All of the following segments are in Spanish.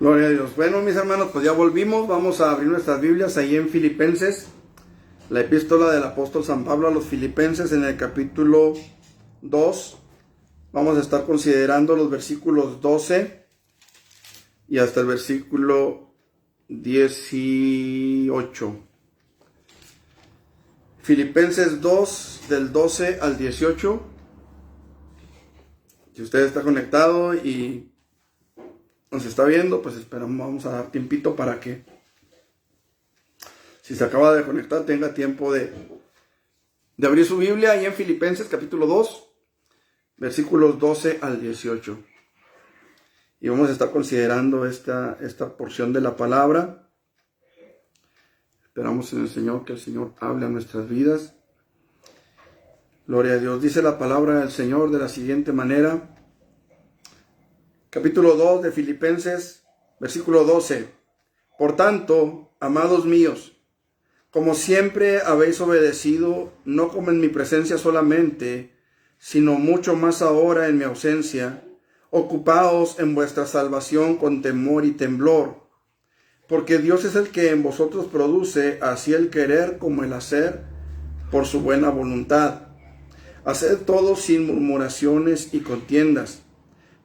Gloria a Dios. Bueno, mis hermanos, pues ya volvimos. Vamos a abrir nuestras Biblias ahí en Filipenses, la epístola del apóstol San Pablo a los Filipenses, en el capítulo 2. Vamos a estar considerando los versículos 12 y hasta el versículo 18. Filipenses 2, del 12 al 18. Si usted está conectado y nos está viendo, pues esperamos, vamos a dar tiempito para que, si se acaba de conectar, tenga tiempo de abrir su Biblia ahí en Filipenses capítulo 2, versículos 12 al 18. Y vamos a estar considerando esta porción de la palabra. Esperamos en el Señor que el Señor hable a nuestras vidas. Gloria a Dios. Dice la palabra del Señor de la siguiente manera. Capítulo 2 de Filipenses, versículo 12. Por tanto, amados míos, como siempre habéis obedecido, no como en mi presencia solamente, sino mucho más ahora en mi ausencia, ocupaos en vuestra salvación con temor y temblor, porque Dios es el que en vosotros produce así el querer como el hacer por su buena voluntad. Haced todo sin murmuraciones y contiendas,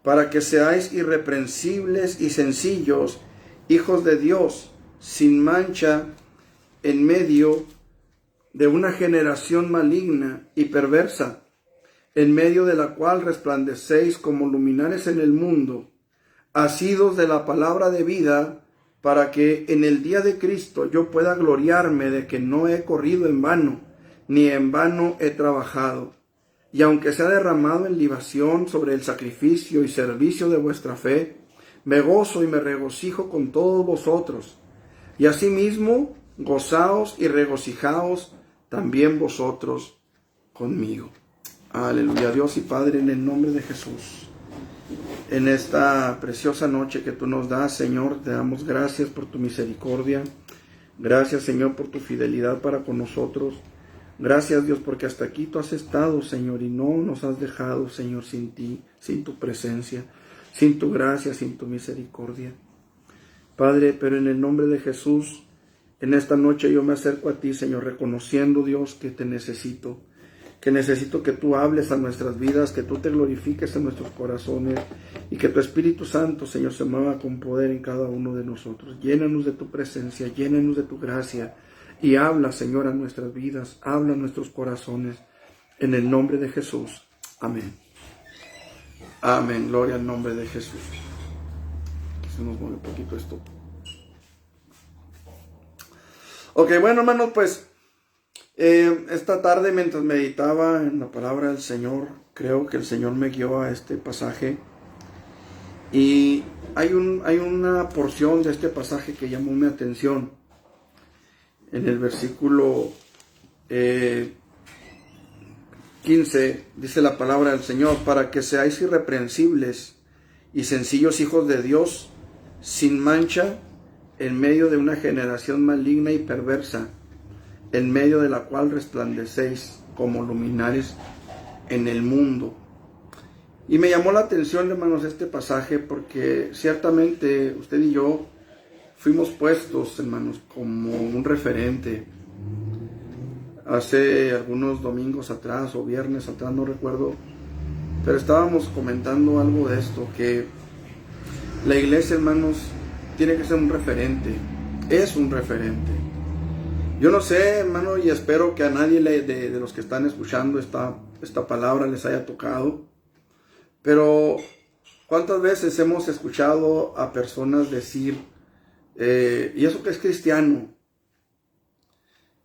para que seáis irreprensibles y sencillos, hijos de Dios, sin mancha, en medio de una generación maligna y perversa, en medio de la cual resplandecéis como luminares en el mundo, asidos de la palabra de vida, para que en el día de Cristo yo pueda gloriarme de que no he corrido en vano, ni en vano he trabajado. Y aunque sea derramado en libación sobre el sacrificio y servicio de vuestra fe, me gozo y me regocijo con todos vosotros. Y asimismo, gozaos y regocijaos también vosotros conmigo. Aleluya, Dios y Padre, en el nombre de Jesús. En esta preciosa noche que tú nos das, Señor, te damos gracias por tu misericordia. Gracias, Señor, por tu fidelidad para con nosotros. Gracias, Dios, porque hasta aquí tú has estado, Señor, y no nos has dejado, Señor, sin ti, sin tu presencia, sin tu gracia, sin tu misericordia. Padre, pero en el nombre de Jesús, en esta noche yo me acerco a ti, Señor, reconociendo, Dios, que te necesito, que tú hables a nuestras vidas, que tú te glorifiques en nuestros corazones y que tu Espíritu Santo, Señor, se mueva con poder en cada uno de nosotros. Llénanos de tu presencia, llénanos de tu gracia. Y habla, Señor, a nuestras vidas, habla a nuestros corazones, en el nombre de Jesús. Amén. Amén. Gloria al nombre de Jesús. Se nos mueve un poquito esto. Ok, bueno, hermanos, pues esta tarde, mientras meditaba en la palabra del Señor, creo que el Señor me guió a este pasaje. Y hay una porción de este pasaje que llamó mi atención. En el versículo 15 dice la palabra del Señor: para que seáis irreprensibles y sencillos hijos de Dios, sin mancha, en medio de una generación maligna y perversa, en medio de la cual resplandecéis como luminares en el mundo. Y me llamó la atención, hermanos, este pasaje, porque ciertamente usted y yo fuimos puestos, hermanos, como un referente. Hace algunos domingos atrás o viernes atrás, no recuerdo, pero estábamos comentando algo de esto, que la iglesia, hermanos, tiene que ser un referente, es un referente. Yo no sé, hermano, y espero que a nadie de los que están escuchando esta palabra les haya tocado, pero ¿cuántas veces hemos escuchado a personas decir: y eso que es cristiano?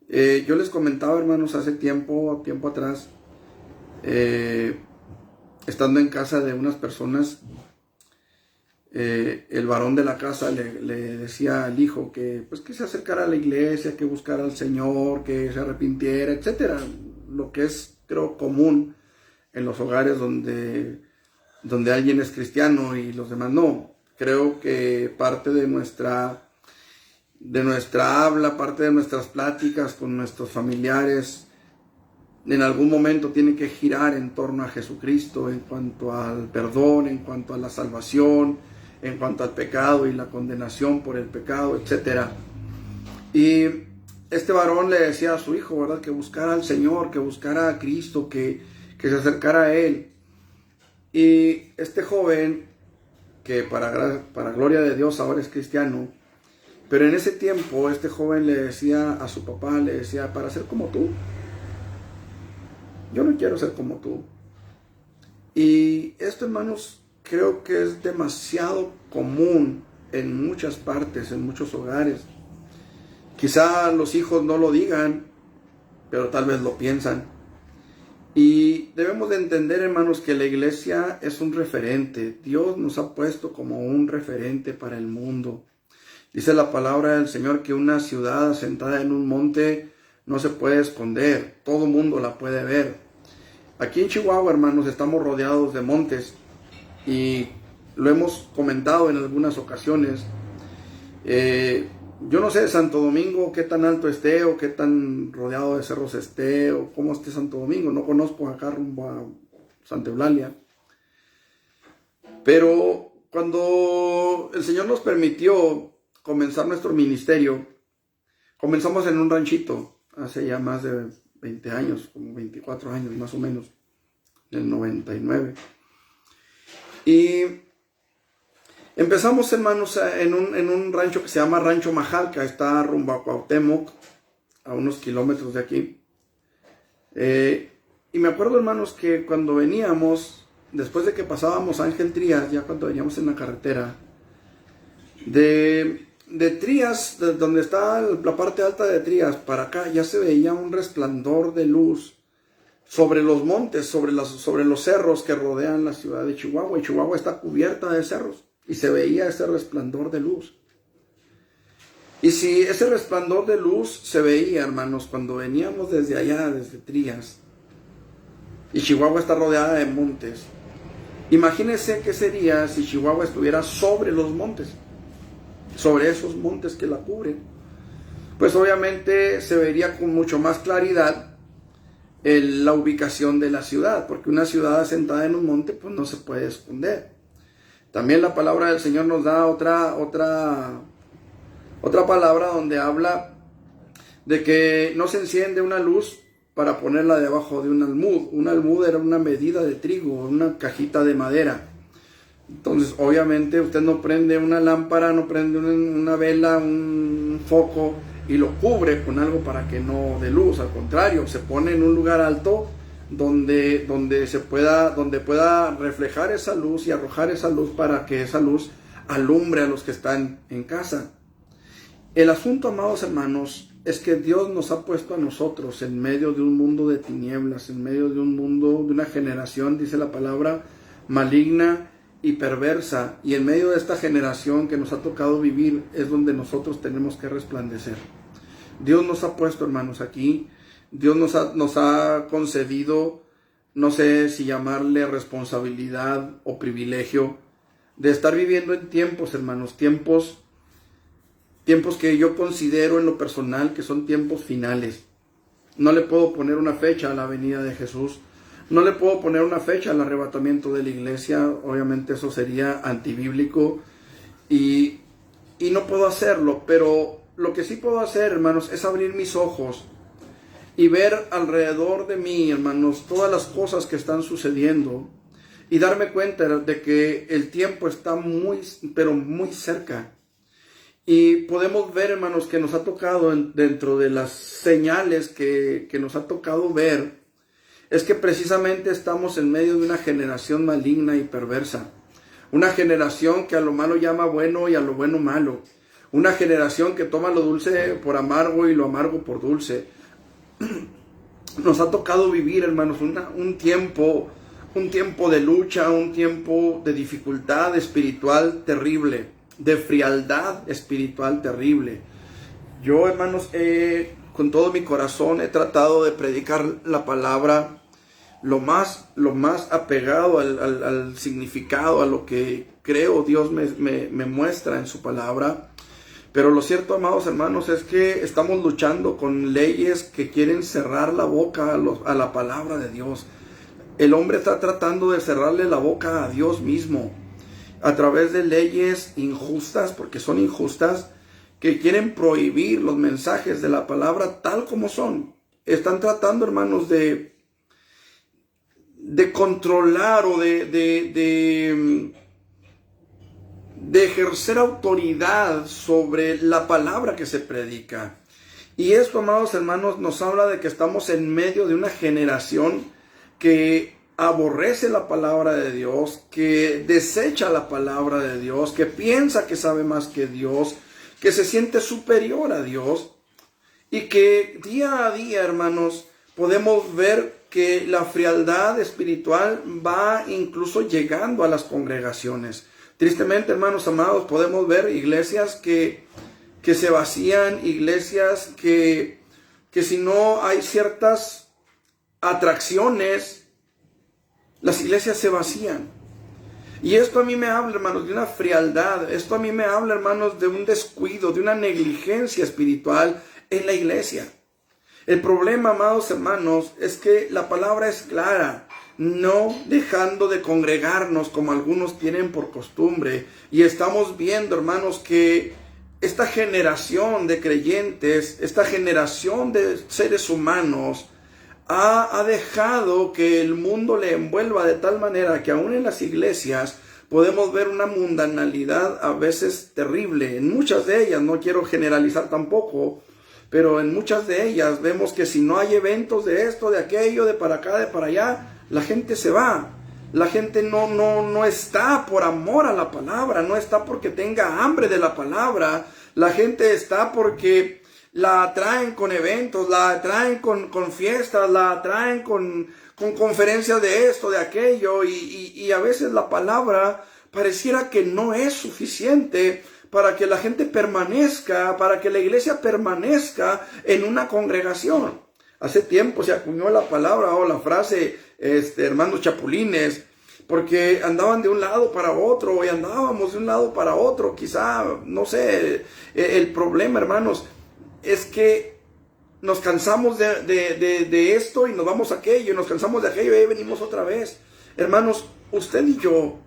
Yo les comentaba, hermanos, hace tiempo atrás, estando en casa de unas personas, el varón de la casa le decía al hijo que se acercara a la iglesia, que buscara al Señor, que se arrepintiera, etcétera. Lo que es, creo, común en los hogares donde alguien es cristiano y los demás no. Creo que parte de nuestra habla, parte de nuestras pláticas con nuestros familiares, en algún momento tiene que girar en torno a Jesucristo, en cuanto al perdón, en cuanto a la salvación, en cuanto al pecado y la condenación por el pecado, etc. Y este varón le decía a su hijo, ¿verdad?, que buscara al Señor, que buscara a Cristo, que se acercara a Él. Y este joven, que para gloria de Dios ahora es cristiano, pero en ese tiempo este joven le decía a su papá, le decía, para ser como tú, yo no quiero ser como tú. Y esto, hermanos, creo que es demasiado común en muchas partes, en muchos hogares. Quizá los hijos no lo digan, pero tal vez lo piensan. Y debemos de entender, hermanos, que la iglesia es un referente. Dios nos ha puesto como un referente para el mundo. Dice la palabra del Señor que una ciudad asentada en un monte no se puede esconder. Todo mundo la puede ver. Aquí en Chihuahua, hermanos, estamos rodeados de montes. Y lo hemos comentado en algunas ocasiones. Yo no sé Santo Domingo qué tan alto esté o qué tan rodeado de cerros esté o cómo esté Santo Domingo. No conozco acá rumbo a Santa Eulalia. Pero cuando el Señor nos permitió comenzar nuestro ministerio, comenzamos en un ranchito hace ya más de 20 años, como 24 años más o menos, en el 99. Y empezamos, hermanos, en un rancho que se llama Rancho Majalca, está rumbo a Cuauhtémoc, a unos kilómetros de aquí. Y me acuerdo, hermanos, que cuando veníamos, después de que pasábamos Ángel Trías, ya cuando veníamos en la carretera, de Trías, de donde está la parte alta de Trías, para acá, ya se veía un resplandor de luz sobre los montes, sobre los cerros que rodean la ciudad de Chihuahua. Y Chihuahua está cubierta de cerros. Y se veía ese resplandor de luz. Y si ese resplandor de luz se veía, hermanos, cuando veníamos desde allá, desde Trías, y Chihuahua está rodeada de montes, imagínense qué sería si Chihuahua estuviera sobre los montes, sobre esos montes que la cubren. Pues obviamente se vería con mucho más claridad la ubicación de la ciudad, porque una ciudad asentada en un monte pues no se puede esconder. También la palabra del Señor nos da otra palabra donde habla de que no se enciende una luz para ponerla debajo de un almud. Un almud era una medida de trigo, una cajita de madera. Entonces, obviamente, usted no prende una lámpara, no prende una vela, un foco y lo cubre con algo para que no dé luz. Al contrario, se pone en un lugar alto donde pueda reflejar esa luz y arrojar esa luz para que esa luz alumbre a los que están en casa. El asunto, amados hermanos, es que Dios nos ha puesto a nosotros en medio de un mundo de tinieblas, en medio de un mundo, de una generación, dice la palabra, maligna y perversa. Y en medio de esta generación que nos ha tocado vivir es donde nosotros tenemos que resplandecer. Dios nos ha puesto, hermanos, aquí. Dios nos ha concedido, no sé si llamarle responsabilidad o privilegio, de estar viviendo en tiempos, hermanos, tiempos que yo considero en lo personal que son tiempos finales. No le puedo poner una fecha a la venida de Jesús, no le puedo poner una fecha al arrebatamiento de la iglesia, obviamente eso sería antibíblico y no puedo hacerlo, pero lo que sí puedo hacer, hermanos, es abrir mis ojos y ver alrededor de mí, hermanos, todas las cosas que están sucediendo y darme cuenta de que el tiempo está muy, pero muy cerca. Y podemos ver, hermanos, que nos ha tocado dentro de las señales que nos ha tocado ver, es que precisamente estamos en medio de una generación maligna y perversa. Una generación que a lo malo llama bueno y a lo bueno malo. Una generación que toma lo dulce por amargo y lo amargo por dulce. Nos ha tocado vivir, hermanos, un tiempo de lucha, un tiempo de dificultad espiritual terrible, de frialdad espiritual terrible. Yo, hermanos, con todo mi corazón he tratado de predicar la palabra lo más apegado al significado, a lo que creo Dios me muestra en su palabra. Pero lo cierto, amados hermanos, es que estamos luchando con leyes que quieren cerrar la boca a la palabra de Dios. El hombre está tratando de cerrarle la boca a Dios mismo. a través de leyes injustas, porque son injustas, que quieren prohibir los mensajes de la palabra tal como son. Están tratando, hermanos, de controlar o de ejercer autoridad sobre la palabra que se predica. Y esto, amados hermanos, nos habla de que estamos en medio de una generación que aborrece la palabra de Dios, que desecha la palabra de Dios, que piensa que sabe más que Dios, que se siente superior a Dios, y que día a día, hermanos, podemos ver que la frialdad espiritual va incluso llegando a las congregaciones. Tristemente, hermanos amados, podemos ver iglesias que se vacían, iglesias que si no hay ciertas atracciones, las iglesias se vacían. Y esto a mí me habla, hermanos, de una frialdad. Esto a mí me habla, hermanos, de un descuido, de una negligencia espiritual en la iglesia. El problema, amados hermanos, es que la palabra es clara. No dejando de congregarnos como algunos tienen por costumbre. Y estamos viendo, hermanos, que esta generación de creyentes, esta generación de seres humanos, ha dejado que el mundo le envuelva de tal manera que aún en las iglesias podemos ver una mundanalidad a veces terrible. En muchas de ellas, no quiero generalizar tampoco, pero en muchas de ellas vemos que si no hay eventos de esto, de aquello, de para acá, de para allá, la gente se va. La gente no está por amor a la palabra, no está porque tenga hambre de la palabra. La gente está porque la atraen con eventos, la atraen con fiestas, la atraen con conferencias de esto, de aquello, y a veces la palabra pareciera que no es suficiente para que la gente permanezca, para que la iglesia permanezca en una congregación. Hace tiempo se acuñó la palabra o la frase, hermanos chapulines, porque andaban de un lado para otro y andábamos de un lado para otro, quizá, no sé, el problema, hermanos, es que nos cansamos de esto y nos vamos a aquello, y nos cansamos de aquello y ahí venimos otra vez. Hermanos, usted y yo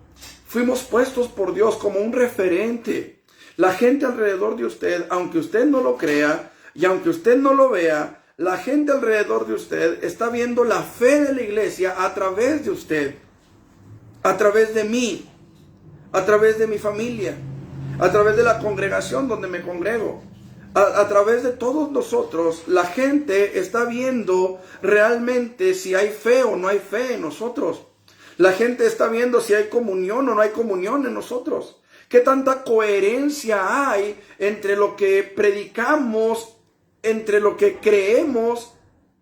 fuimos puestos por Dios como un referente. La gente alrededor de usted, aunque usted no lo crea y aunque usted no lo vea, la gente alrededor de usted está viendo la fe de la iglesia a través de usted, a través de mí, a través de mi familia, a través de la congregación donde me congrego. A través de todos nosotros, la gente está viendo realmente si hay fe o no hay fe en nosotros. La gente está viendo si hay comunión o no hay comunión en nosotros. ¿Qué tanta coherencia hay entre lo que predicamos, entre lo que creemos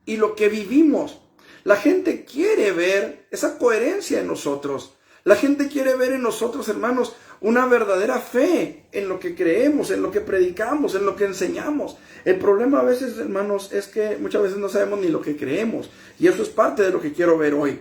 y lo que vivimos? La gente quiere ver esa coherencia en nosotros. La gente quiere ver en nosotros, hermanos, una verdadera fe en lo que creemos, en lo que predicamos, en lo que enseñamos. El problema a veces, hermanos, es que muchas veces no sabemos ni lo que creemos. Y eso es parte de lo que quiero ver hoy.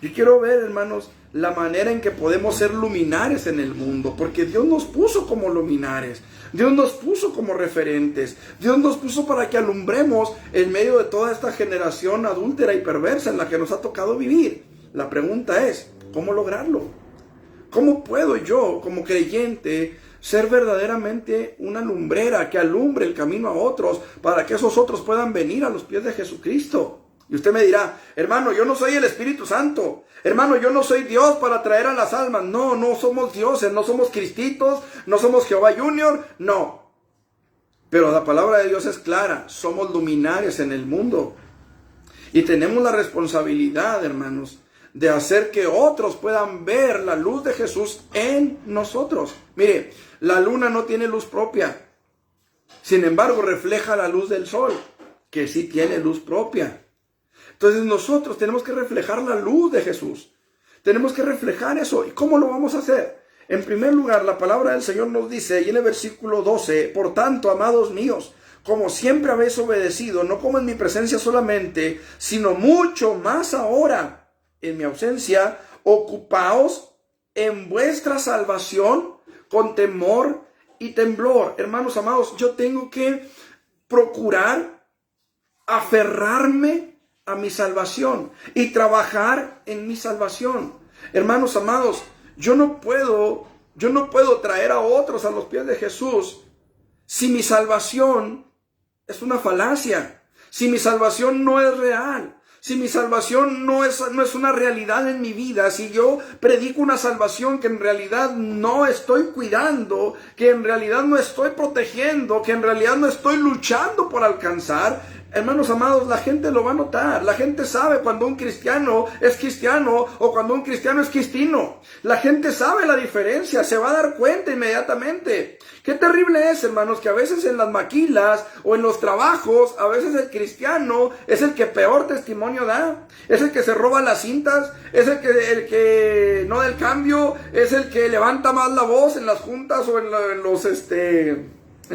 Yo quiero ver, hermanos, la manera en que podemos ser luminares en el mundo. Porque Dios nos puso como luminares. Dios nos puso como referentes. Dios nos puso para que alumbremos en medio de toda esta generación adúltera y perversa en la que nos ha tocado vivir. La pregunta es, ¿cómo lograrlo? ¿Cómo puedo yo, como creyente, ser verdaderamente una lumbrera que alumbre el camino a otros para que esos otros puedan venir a los pies de Jesucristo? Y usted me dirá, hermano, yo no soy el Espíritu Santo. Hermano, yo no soy Dios para traer a las almas. No, no somos dioses, no somos cristitos, no somos Jehová Junior, no. Pero la palabra de Dios es clara, somos luminares en el mundo. Y tenemos la responsabilidad, hermanos, de hacer que otros puedan ver la luz de Jesús en nosotros. Mire, la luna no tiene luz propia. Sin embargo, refleja la luz del sol, que sí tiene luz propia. Entonces nosotros tenemos que reflejar la luz de Jesús. Tenemos que reflejar eso. ¿Y cómo lo vamos a hacer? En primer lugar, la palabra del Señor nos dice, y en el versículo 12, por tanto, amados míos, como siempre habéis obedecido, no como en mi presencia solamente, sino mucho más ahora, en mi ausencia, ocupaos en vuestra salvación con temor y temblor. Hermanos amados, yo tengo que procurar aferrarme a mi salvación y trabajar en mi salvación. Hermanos amados, Yo no puedo traer a otros a los pies de Jesús si mi salvación es una falacia, si mi salvación no es real. Si mi salvación no es una realidad en mi vida, si yo predico una salvación que en realidad no estoy cuidando, que en realidad no estoy protegiendo, que en realidad no estoy luchando por alcanzar, hermanos amados, la gente lo va a notar. La gente sabe cuando un cristiano es cristiano o cuando un cristiano es cristino. La gente sabe la diferencia, se va a dar cuenta inmediatamente. Qué terrible es, hermanos, que a veces en las maquilas o en los trabajos, a veces el cristiano es el que peor testimonio da. Es el que se roba las cintas, es el que no da el cambio, es el que levanta más la voz en las juntas o en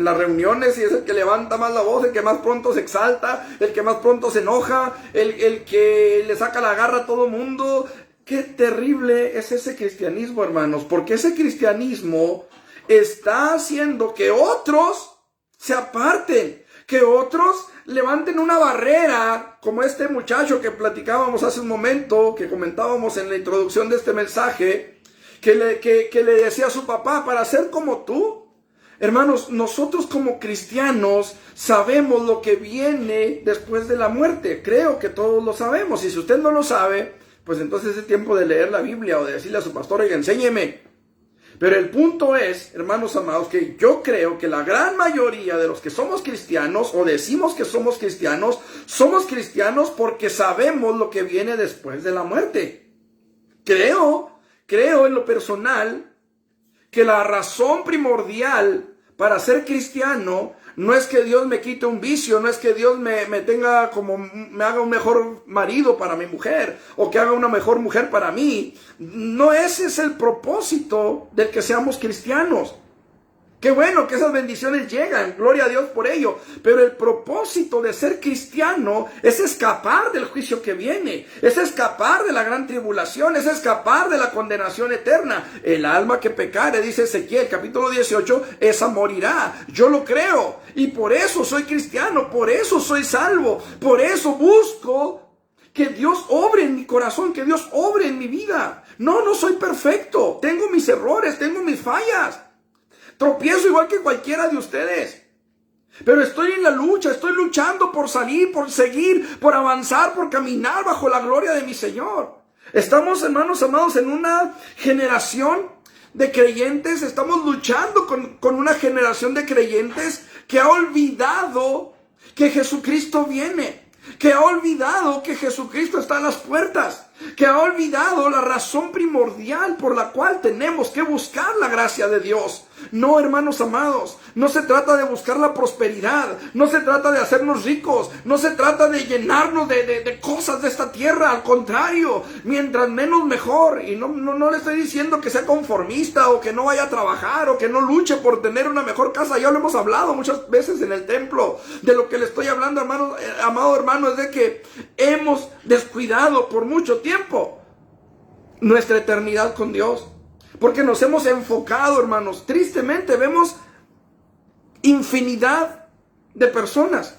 las reuniones, y es el que levanta más la voz, el que más pronto se exalta, el que más pronto se enoja, el que le saca la garra a todo mundo. Qué terrible es ese cristianismo, hermanos, porque ese cristianismo está haciendo que otros se aparten, que otros levanten una barrera, como este muchacho que platicábamos hace un momento, que comentábamos en la introducción de este mensaje, que le decía a su papá, para ser como tú. Hermanos, nosotros como cristianos sabemos lo que viene después de la muerte. Creo que todos lo sabemos. Y si usted no lo sabe, pues entonces es tiempo de leer la Biblia o de decirle a su pastor, oiga, enséñeme. Pero el punto es, hermanos amados, que yo creo que la gran mayoría de los que somos cristianos o decimos que somos cristianos porque sabemos lo que viene después de la muerte. Creo en lo personal que la razón primordial para ser cristiano no es que Dios me quite un vicio, no es que Dios me haga un mejor marido para mi mujer, o que haga una mejor mujer para mí. No, ese es el propósito del que seamos cristianos. Qué bueno que esas bendiciones llegan, gloria a Dios por ello. Pero el propósito de ser cristiano es escapar del juicio que viene, es escapar de la gran tribulación, es escapar de la condenación eterna. El alma que pecare, dice Ezequiel capítulo 18, esa morirá. Yo lo creo y por eso soy cristiano, por eso soy salvo, por eso busco que Dios obre en mi corazón, que Dios obre en mi vida. No soy perfecto, tengo mis errores, tengo mis fallas. Tropiezo igual que cualquiera de ustedes. Pero estoy en la lucha, estoy luchando por salir, por seguir, por avanzar, por caminar bajo la gloria de mi Señor. Estamos, hermanos amados, en una generación de creyentes, estamos luchando con una generación de creyentes que ha olvidado que Jesucristo viene, que ha olvidado que Jesucristo está a las puertas, que ha olvidado la razón primordial por la cual tenemos que buscar la gracia de Dios. No, hermanos amados, no se trata de buscar la prosperidad, no se trata de hacernos ricos, no se trata de llenarnos de cosas de esta tierra. Al contrario, mientras menos mejor. Y no le estoy diciendo que sea conformista o que no vaya a trabajar o que no luche por tener una mejor casa. Ya lo hemos hablado muchas veces en el templo. De lo que le estoy hablando, hermano, amado hermano, es de que hemos descuidado por mucho tiempo nuestra eternidad con Dios. Porque nos hemos enfocado, hermanos. Tristemente vemos infinidad de personas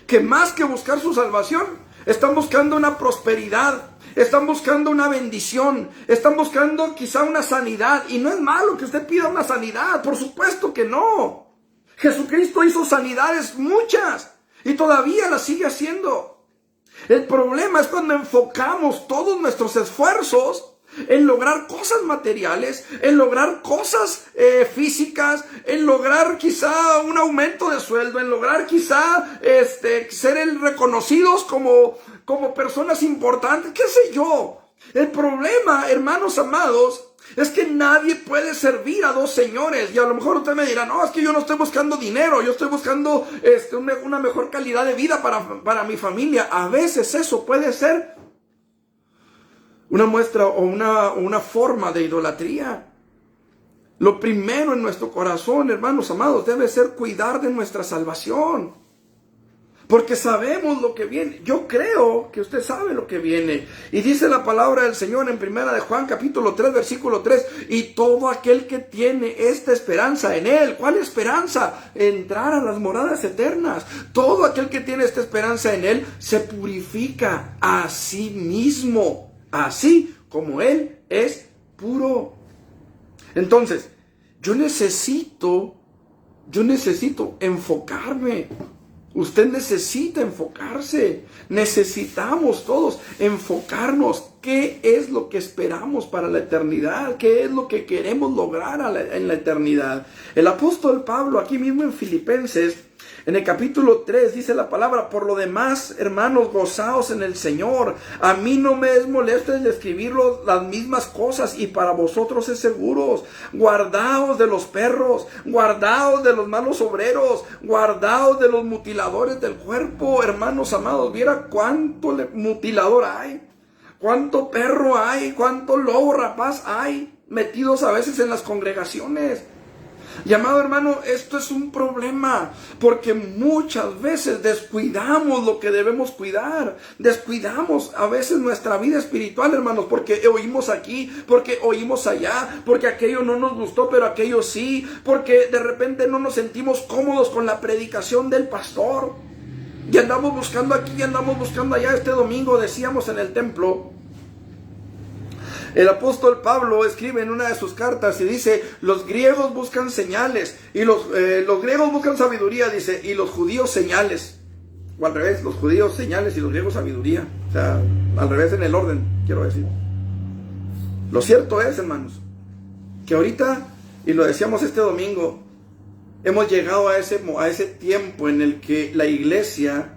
que más que buscar su salvación, están buscando una prosperidad, están buscando una bendición, están buscando quizá una sanidad. Y no es malo que usted pida una sanidad, por supuesto que no. Jesucristo hizo sanidades muchas y todavía las sigue haciendo. El problema es cuando enfocamos todos nuestros esfuerzos en lograr cosas materiales, en lograr cosas físicas, en lograr quizá un aumento de sueldo, en lograr quizá ser reconocidos como personas importantes, qué sé yo. El problema, hermanos amados, es que nadie puede servir a dos señores. Y a lo mejor usted me dirá, no, es que yo no estoy buscando dinero, yo estoy buscando una mejor calidad de vida para mi familia. A veces eso puede ser una muestra o una forma de idolatría. Lo primero en nuestro corazón, hermanos amados, debe ser cuidar de nuestra salvación. Porque sabemos lo que viene. Yo creo que usted sabe lo que viene. Y dice la palabra del Señor en 1 de Juan capítulo 3 versículo 3. Y todo aquel que tiene esta esperanza en Él. ¿Cuál esperanza? Entrar a las moradas eternas. Todo aquel que tiene esta esperanza en Él se purifica a sí mismo, así como Él es puro. Entonces, yo necesito enfocarme. Usted necesita enfocarse. Necesitamos todos enfocarnos. ¿Qué es lo que esperamos para la eternidad? ¿Qué es lo que queremos lograr en la eternidad? El apóstol Pablo, aquí mismo en Filipenses, en el capítulo 3, dice la palabra: por lo demás, hermanos, gozaos en el Señor. A mí no me es molesto el escribir las mismas cosas, y para vosotros es seguros. Guardaos de los perros, guardaos de los malos obreros, guardaos de los mutiladores del cuerpo. Hermanos amados, viera cuánto mutilador hay, cuánto perro hay, cuánto lobo rapaz hay metidos a veces en las congregaciones. Y amado hermano, esto es un problema, porque muchas veces descuidamos lo que debemos cuidar. Descuidamos a veces nuestra vida espiritual, hermanos, porque oímos aquí, porque oímos allá, porque aquello no nos gustó, pero aquello sí, porque de repente no nos sentimos cómodos con la predicación del pastor. Y andamos buscando aquí, y andamos buscando allá. Este domingo decíamos en el templo, el apóstol Pablo escribe en una de sus cartas y dice: los griegos buscan señales, y los griegos buscan sabiduría, dice, y los judíos señales. O al revés, los judíos señales y los griegos sabiduría. O sea, al revés en el orden, quiero decir. Lo cierto es, hermanos, que ahorita, y lo decíamos este domingo, hemos llegado a ese tiempo en el que la iglesia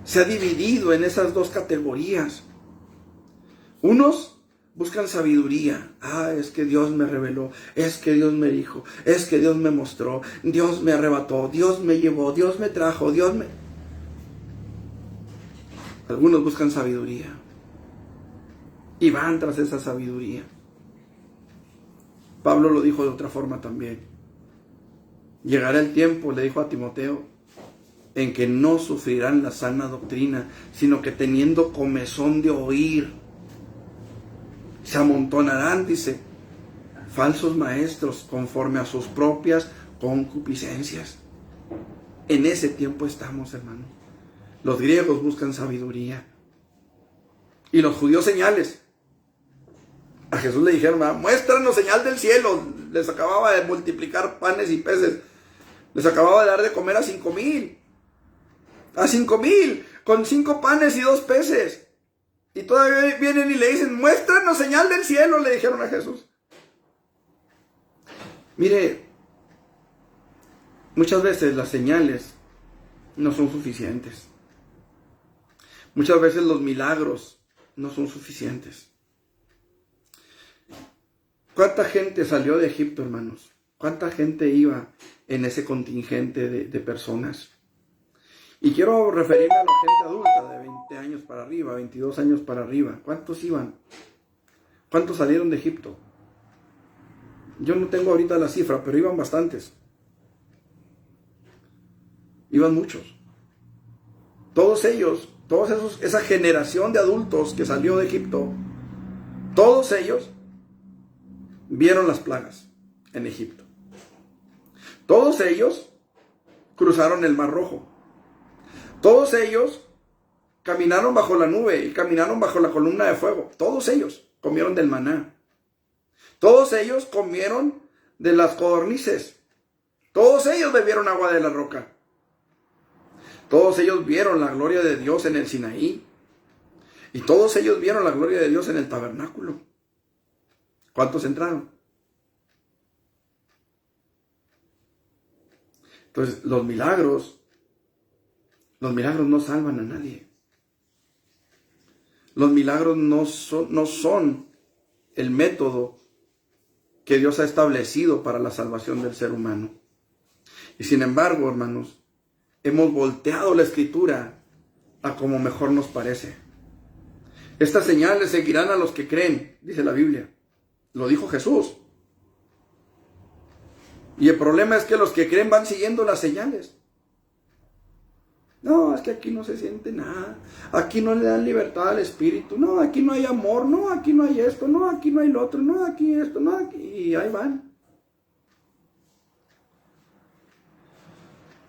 se ha dividido en esas dos categorías. Unos buscan sabiduría. Es que Dios me reveló, es que Dios me dijo, es que Dios me mostró, Dios me arrebató, Dios me llevó, Dios me trajo, Algunos buscan sabiduría y van tras esa sabiduría. Pablo lo dijo de otra forma también. Llegará el tiempo, le dijo a Timoteo, en que no sufrirán la sana doctrina, sino que teniendo comezón de oír, se amontonarán, dice, falsos maestros conforme a sus propias concupiscencias. En ese tiempo estamos, hermano. Los griegos buscan sabiduría y los judíos señales. A Jesús le dijeron: muéstranos señal del cielo. Les acababa de multiplicar panes y peces. Les acababa de dar de comer a 5,000. A 5,000 con 5 panes y 2 peces. Y todavía vienen y le dicen: muéstranos señal del cielo, le dijeron a Jesús. Mire, muchas veces las señales no son suficientes. Muchas veces los milagros no son suficientes. ¿Cuánta gente salió de Egipto, hermanos? ¿Cuánta gente iba en ese contingente de personas? Y quiero referirme a la gente adulta de 20 años para arriba, 22 años para arriba. ¿Cuántos iban? ¿Cuántos salieron de Egipto? Yo no tengo ahorita la cifra, pero iban bastantes. Iban muchos. Todos ellos, esa generación de adultos que salió de Egipto, todos ellos vieron las plagas en Egipto. Todos ellos cruzaron el Mar Rojo. Todos ellos caminaron bajo la nube y caminaron bajo la columna de fuego. Todos ellos comieron del maná. Todos ellos comieron de las codornices. Todos ellos bebieron agua de la roca. Todos ellos vieron la gloria de Dios en el Sinaí. Y todos ellos vieron la gloria de Dios en el tabernáculo. ¿Cuántos entraron? Entonces, los milagros no salvan a nadie. Los milagros no son el método que Dios ha establecido para la salvación del ser humano. Y sin embargo, hermanos, hemos volteado la escritura a como mejor nos parece. Estas señales seguirán a los que creen, dice la Biblia. Lo dijo Jesús. Y el problema es que los que creen van siguiendo las señales. No, es que aquí no se siente nada. Aquí no le dan libertad al espíritu. No, aquí no hay amor. No, aquí no hay esto. No, aquí no hay lo otro. No, aquí esto. No, aquí. Y ahí van.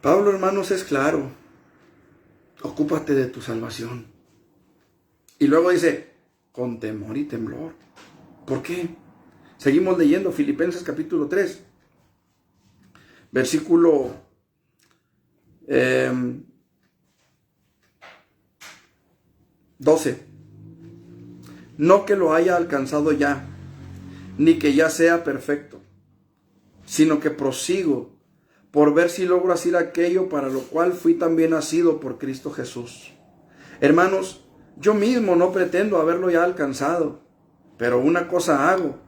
Pablo, hermanos, es claro. Ocúpate de tu salvación. Y luego dice, con temor y temblor. ¿Por qué? Seguimos leyendo Filipenses capítulo 3, versículo 12. No que lo haya alcanzado ya, ni que ya sea perfecto, sino que prosigo por ver si logro hacer aquello para lo cual fui también nacido por Cristo Jesús. Hermanos, yo mismo no pretendo haberlo ya alcanzado, pero una cosa hago,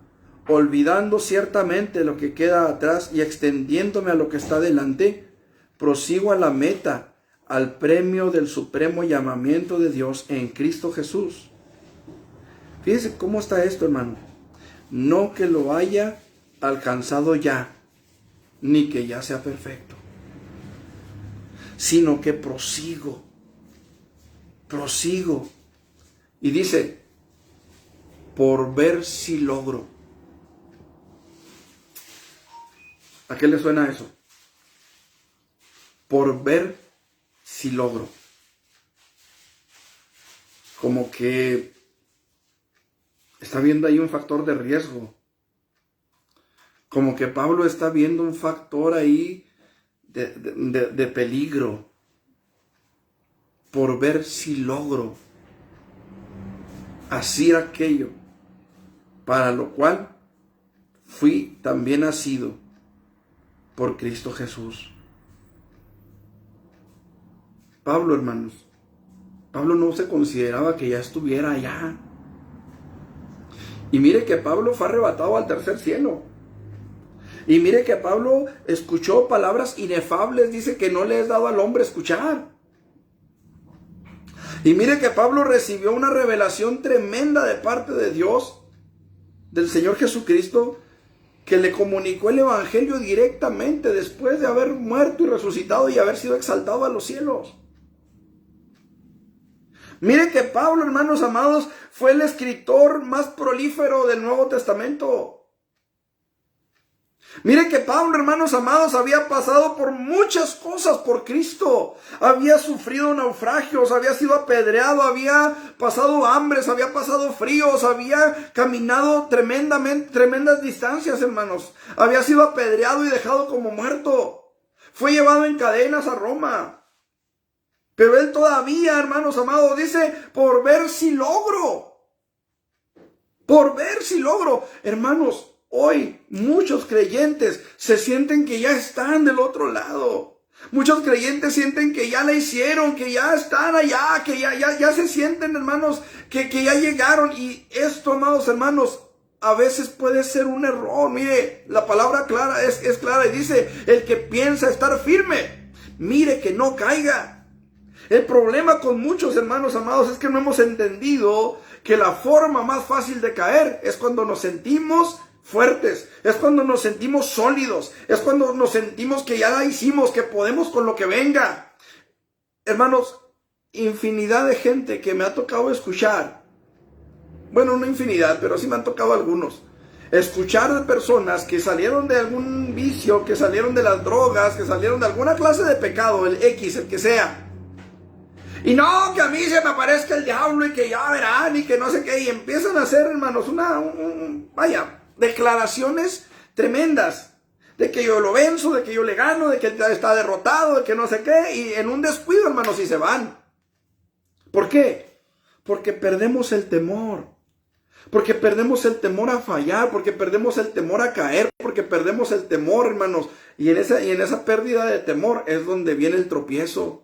olvidando ciertamente lo que queda atrás y extendiéndome a lo que está delante, prosigo a la meta, al premio del supremo llamamiento de Dios en Cristo Jesús. Fíjense cómo está esto, hermano. No que lo haya alcanzado ya, ni que ya sea perfecto, sino que prosigo. Y dice, por ver si logro. ¿A qué le suena eso? Por ver si logro. Como que está viendo ahí un factor de riesgo. Como que Pablo está viendo un factor ahí de peligro. Por ver si logro hacer aquello para lo cual fui también nacido por Cristo Jesús. Pablo, hermanos, Pablo no se consideraba que ya estuviera allá. Y mire que Pablo fue arrebatado al tercer cielo. Y mire que Pablo escuchó palabras inefables, dice que no le es dado al hombre escuchar. Y mire que Pablo recibió una revelación tremenda de parte de Dios, del Señor Jesucristo, que le comunicó el evangelio directamente después de haber muerto y resucitado y haber sido exaltado a los cielos. Mire que Pablo, hermanos amados, fue el escritor más prolífero del Nuevo Testamento. Mire que Pablo, hermanos amados, había pasado por muchas cosas por Cristo. Había sufrido naufragios, había sido apedreado, había pasado hambres, había pasado fríos, había caminado tremendas distancias, hermanos. Había sido apedreado y dejado como muerto. Fue llevado en cadenas a Roma. Pero él todavía, hermanos amados, dice, por ver si logro. Por ver si logro. Hermanos, hoy muchos creyentes se sienten que ya están del otro lado. Muchos creyentes sienten que ya la hicieron, que ya están allá, que ya se sienten, hermanos, que ya llegaron. Y esto, amados hermanos, a veces puede ser un error. Mire, la palabra clara es clara y dice, el que piensa estar firme, mire que no caiga. El problema con muchos, hermanos amados, es que no hemos entendido que la forma más fácil de caer es cuando nos sentimos fuertes, es cuando nos sentimos sólidos, es cuando nos sentimos que ya la hicimos, que podemos con lo que venga. Hermanos, infinidad de gente que me ha tocado escuchar, bueno, no infinidad, pero sí me han tocado algunos, escuchar de personas que salieron de algún vicio, que salieron de las drogas, que salieron de alguna clase de pecado, el X, el que sea. Y no, que a mí se me aparezca el diablo y que ya verán y que no sé qué. Y empiezan a hacer, hermanos, declaraciones tremendas. De que yo lo venzo, de que yo le gano, de que él está derrotado, de que no sé qué. Y en un descuido, hermanos, y se van. ¿Por qué? Porque perdemos el temor. Porque perdemos el temor a fallar. Porque perdemos el temor a caer. Porque perdemos el temor, hermanos. Y en esa pérdida de temor es donde viene el tropiezo.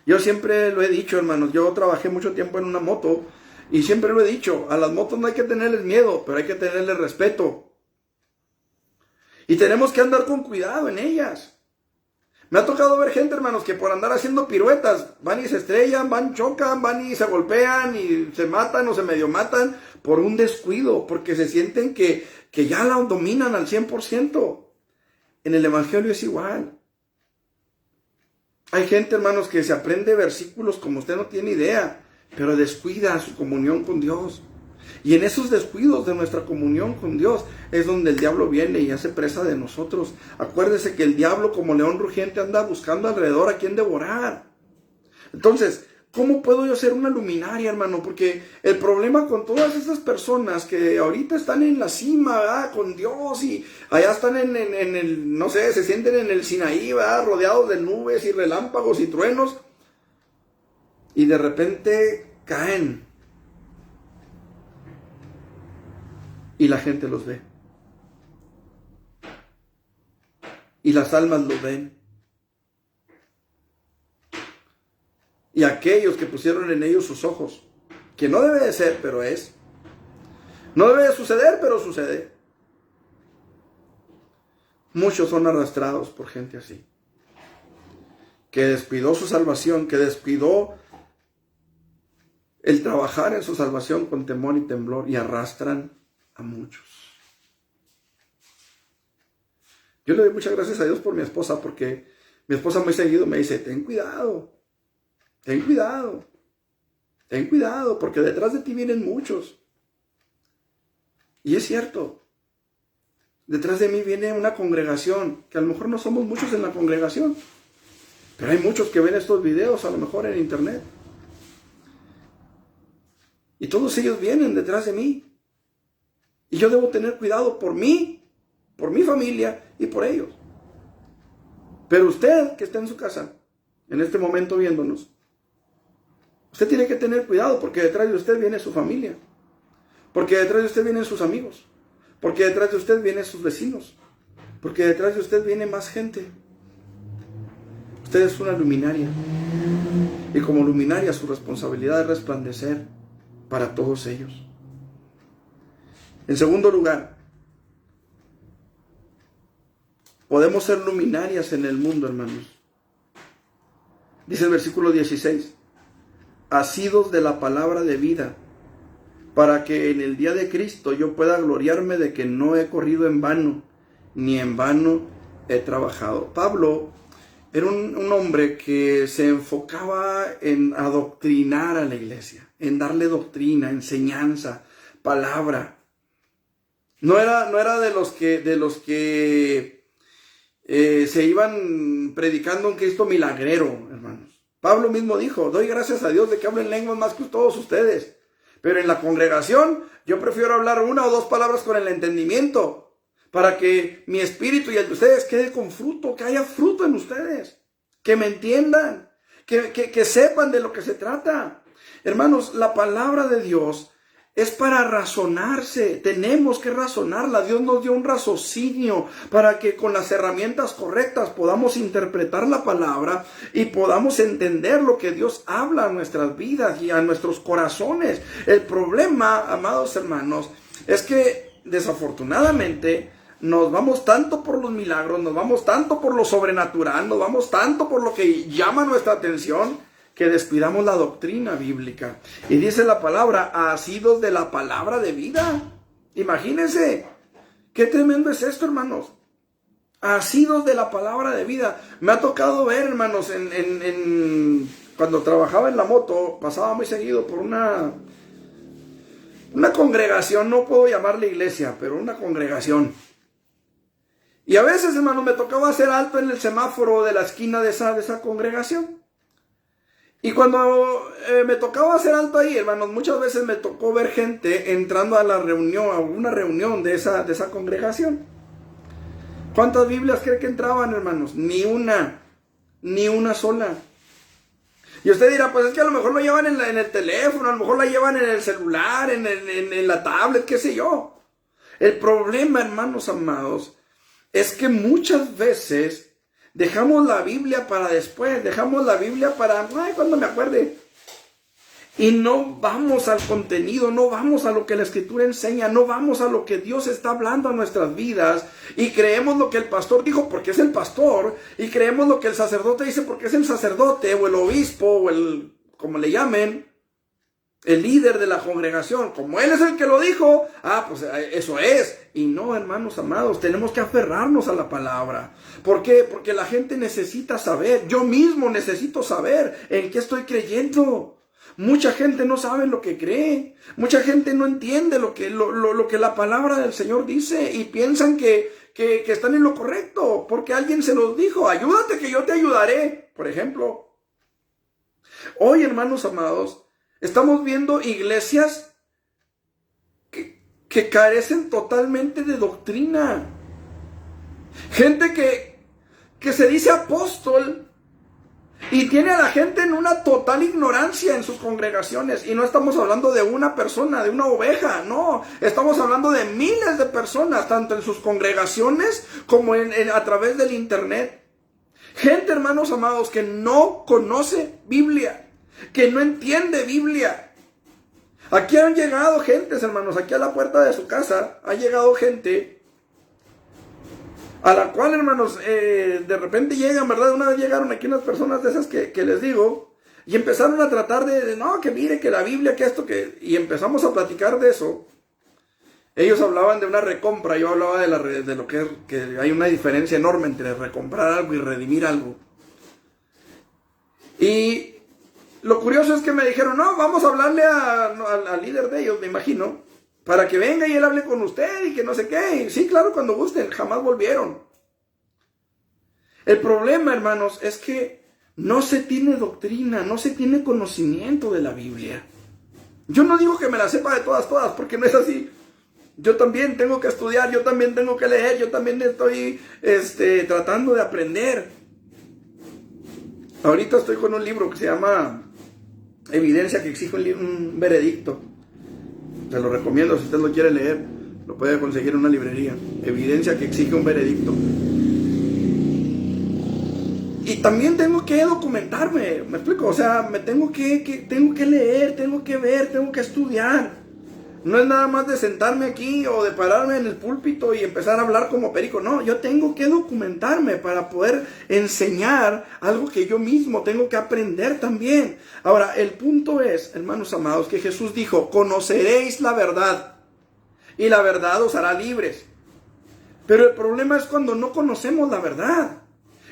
Yo siempre lo he dicho, hermanos, yo trabajé mucho tiempo en una moto y siempre lo he dicho, a las motos no hay que tenerles miedo, pero hay que tenerles respeto. Y tenemos que andar con cuidado en ellas. Me ha tocado ver gente, hermanos, que por andar haciendo piruetas, van y se estrellan, van, chocan, van y se golpean y se matan o se medio matan por un descuido, porque se sienten que ya la dominan al 100%. En el evangelio es igual. Hay gente, hermanos, que se aprende versículos como usted no tiene idea, pero descuida su comunión con Dios. Y en esos descuidos de nuestra comunión con Dios es donde el diablo viene y hace presa de nosotros. Acuérdese que el diablo, como león rugiente, anda buscando alrededor a quien devorar. Entonces, ¿Cómo puedo yo ser una luminaria, hermano? Porque el problema con todas esas personas que ahorita están en la cima, ¿verdad? Con Dios, y allá están en el, no sé, se sienten en el Sinaí, ¿verdad? Rodeados de nubes y relámpagos y truenos, y de repente caen y la gente los ve y las almas los ven, y aquellos que pusieron en ellos sus ojos, que no debe de ser, pero es, no debe de suceder, pero sucede. Muchos son arrastrados por gente así, que descuidó su salvación, que descuidó el trabajar en su salvación con temor y temblor, y arrastran a muchos. Yo le doy muchas gracias a Dios por mi esposa, porque mi esposa muy seguido me dice, ten cuidado, ten cuidado, ten cuidado, porque detrás de ti vienen muchos. Y es cierto, detrás de mí viene una congregación, que a lo mejor no somos muchos en la congregación, pero hay muchos que ven estos videos a lo mejor en internet. Y todos ellos vienen detrás de mí. Y yo debo tener cuidado por mí, por mi familia y por ellos. Pero usted que está en su casa, en este momento viéndonos, usted tiene que tener cuidado, porque detrás de usted viene su familia. Porque detrás de usted vienen sus amigos. Porque detrás de usted vienen sus vecinos. Porque detrás de usted viene más gente. Usted es una luminaria. Y como luminaria su responsabilidad es resplandecer para todos ellos. En segundo lugar, podemos ser luminarias en el mundo, hermanos. Dice el versículo 16, asidos de la palabra de vida, para que en el día de Cristo yo pueda gloriarme de que no he corrido en vano, ni en vano he trabajado. Pablo era un hombre que se enfocaba en adoctrinar a la iglesia, en darle doctrina, enseñanza, palabra. No era de los que se iban predicando un Cristo milagrero, hermanos. Pablo mismo dijo, doy gracias a Dios de que hablen lenguas más que todos ustedes. Pero en la congregación yo prefiero hablar una o dos palabras con el entendimiento, para que mi espíritu y el de ustedes quede con fruto, que haya fruto en ustedes, que me entiendan, que sepan de lo que se trata. Hermanos, la palabra de Dios es para razonarse, tenemos que razonarla. Dios nos dio un raciocinio para que con las herramientas correctas podamos interpretar la palabra y podamos entender lo que Dios habla a nuestras vidas y a nuestros corazones. El problema, amados hermanos, es que desafortunadamente nos vamos tanto por los milagros, nos vamos tanto por lo sobrenatural, nos vamos tanto por lo que llama nuestra atención, que descuidamos la doctrina bíblica. Y dice la palabra, asidos de la palabra de vida. Imagínense, qué tremendo es esto, hermanos. Asidos de la palabra de vida. Me ha tocado ver, hermanos, cuando trabajaba en la moto, pasaba muy seguido por una congregación, no puedo llamarle iglesia, pero una congregación. Y a veces, hermanos, me tocaba hacer alto en el semáforo de la esquina de esa congregación. Y cuando me tocaba hacer alto ahí, hermanos, muchas veces me tocó ver gente entrando a la reunión, a una reunión de esa congregación. ¿Cuántas Biblias creen que entraban, hermanos? Ni una sola. Y usted dirá, pues es que a lo mejor lo llevan en el teléfono, a lo mejor la llevan en el celular, en la tablet, qué sé yo. El problema, hermanos amados, es que muchas veces dejamos la Biblia para después, dejamos la Biblia para, cuando me acuerde. Y no vamos al contenido, no vamos a lo que la Escritura enseña, no vamos a lo que Dios está hablando a nuestras vidas. Y creemos lo que el pastor dijo porque es el pastor, y creemos lo que el sacerdote dice porque es el sacerdote, o el obispo, o el, como le llamen, el líder de la congregación. Como él es el que lo dijo, pues eso es. Y no, hermanos amados, tenemos que aferrarnos a la palabra. ¿Por qué? Porque la gente necesita saber. Yo mismo necesito saber en qué estoy creyendo. Mucha gente no sabe lo que cree. Mucha gente no entiende lo que la palabra del Señor dice, y piensan que están en lo correcto porque alguien se los dijo. Ayúdate que yo te ayudaré, por ejemplo. Hoy, hermanos amados, estamos viendo iglesias que carecen totalmente de doctrina. Gente que se dice apóstol y tiene a la gente en una total ignorancia en sus congregaciones. Y no estamos hablando de una persona, de una oveja, no. Estamos hablando de miles de personas, tanto en sus congregaciones como a través del internet. Gente, hermanos amados, que no conoce Biblia, que no entiende Biblia. Aquí han llegado gentes, hermanos, aquí a la puerta de su casa ha llegado gente a la cual, hermanos, de repente llegan, ¿verdad? Una vez llegaron aquí unas personas de esas que les digo, y empezaron a tratar no, que mire, que la Biblia, que esto, y empezamos a platicar de eso. Ellos hablaban de una recompra, yo hablaba de lo que hay una diferencia enorme entre recomprar algo y redimir algo. Y lo curioso es que me dijeron, no, vamos a hablarle al líder de ellos, me imagino, para que venga y él hable con usted y que no sé qué. Y sí, claro, cuando gusten. Jamás volvieron. El problema, hermanos, es que no se tiene doctrina, no se tiene conocimiento de la Biblia. Yo no digo que me la sepa de todas, porque no es así. Yo también tengo que estudiar, yo también tengo que leer, yo también estoy tratando de aprender. Ahorita estoy con un libro que se llama Evidencia que exige un veredicto. Se lo recomiendo, si usted lo quiere leer, lo puede conseguir en una librería. Evidencia que exige un veredicto. Y también tengo que documentarme, ¿me explico? O sea, tengo que leer, tengo que ver, tengo que estudiar. No es nada más de sentarme aquí o de pararme en el púlpito y empezar a hablar como perico. No, yo tengo que documentarme para poder enseñar algo que yo mismo tengo que aprender también. Ahora, el punto es, hermanos amados, que Jesús dijo, conoceréis la verdad y la verdad os hará libres. Pero el problema es cuando no conocemos la verdad.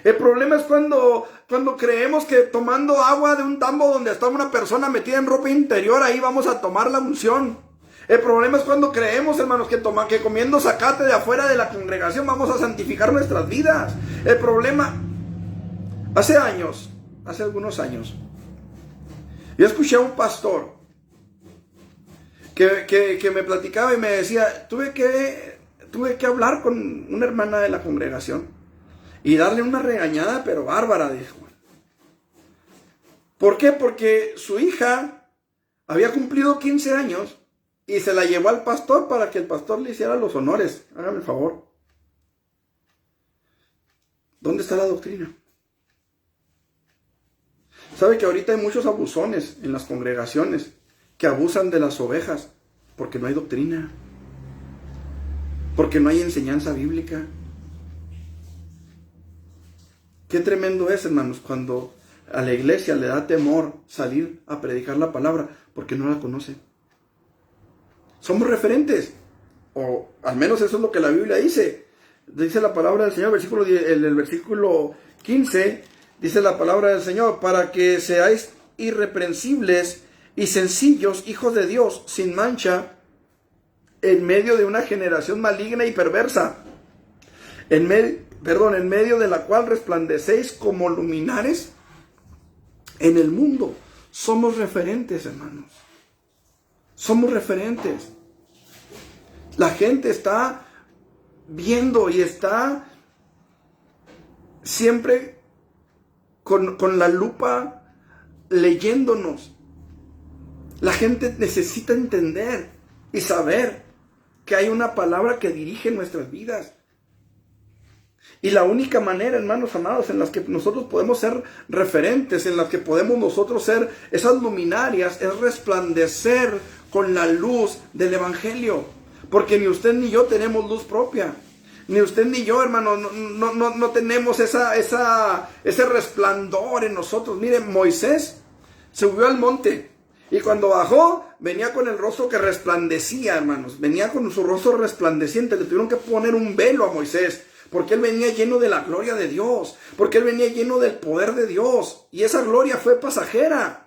El problema es cuando creemos que tomando agua de un tambo donde está una persona metida en ropa interior, ahí vamos a tomar la unción. El problema es cuando creemos, hermanos, que comiendo zacate de afuera de la congregación vamos a santificar nuestras vidas. El problema, hace algunos años, yo escuché a un pastor que me platicaba y me decía, tuve que hablar con una hermana de la congregación y darle una regañada, pero bárbara, dijo. ¿Por qué? Porque su hija había cumplido 15 años y se la llevó al pastor para que el pastor le hiciera los honores. Hágame el favor. ¿Dónde está la doctrina? ¿Sabe que ahorita hay muchos abusones en las congregaciones que abusan de las ovejas porque no hay doctrina? Porque no hay enseñanza bíblica. Qué tremendo es, hermanos, cuando a la iglesia le da temor salir a predicar la palabra porque no la conocen. Somos referentes, o al menos eso es lo que la Biblia dice. Dice la palabra del Señor, el versículo 15, dice la palabra del Señor, para que seáis irreprensibles y sencillos, hijos de Dios, sin mancha, en medio de una generación maligna y perversa, en medio de la cual resplandecéis como luminares en el mundo. Somos referentes, hermanos. Somos referentes. La gente está viendo y está siempre con la lupa leyéndonos. La gente necesita entender y saber que hay una palabra que dirige nuestras vidas. Y la única manera, hermanos amados, en las que nosotros podemos ser referentes, en las que podemos nosotros ser esas luminarias, es resplandecer con la luz del Evangelio. Porque ni usted ni yo tenemos luz propia. Ni usted ni yo, hermano, no tenemos ese resplandor en nosotros. Miren, Moisés subió al monte y cuando bajó, venía con el rostro que resplandecía, hermanos. Venía con su rostro resplandeciente. Le tuvieron que poner un velo a Moisés, porque él venía lleno de la gloria de Dios, porque él venía lleno del poder de Dios, y esa gloria fue pasajera.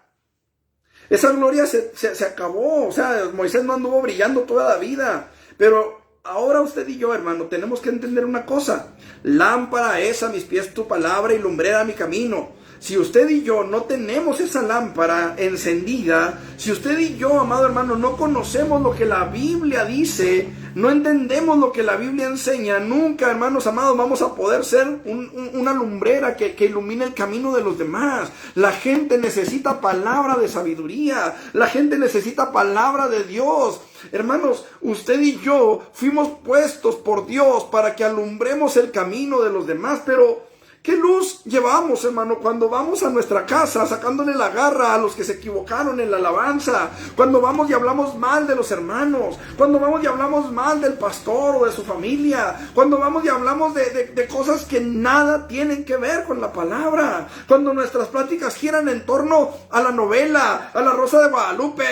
Esa gloria se acabó. O sea, Moisés no anduvo brillando toda la vida. Pero ahora usted y yo, hermano, tenemos que entender una cosa. Lámpara es a mis pies tu palabra y lumbrera mi camino. si usted y yo no tenemos esa lámpara encendida, si usted y yo, amado hermano, no conocemos lo que la Biblia dice, no entendemos lo que la Biblia enseña, nunca, hermanos amados, vamos a poder ser una lumbrera que ilumine el camino de los demás. La gente necesita palabra de sabiduría, la gente necesita palabra de Dios. Hermanos, usted y yo fuimos puestos por Dios para que alumbremos el camino de los demás, pero ¿qué luz llevamos, hermano, cuando vamos a nuestra casa sacándole la garra a los que se equivocaron en la alabanza? Cuando vamos y hablamos mal de los hermanos, cuando vamos y hablamos mal del pastor o de su familia, cuando vamos y hablamos de cosas que nada tienen que ver con la palabra, cuando nuestras pláticas giran en torno a la novela, a la Rosa de Guadalupe,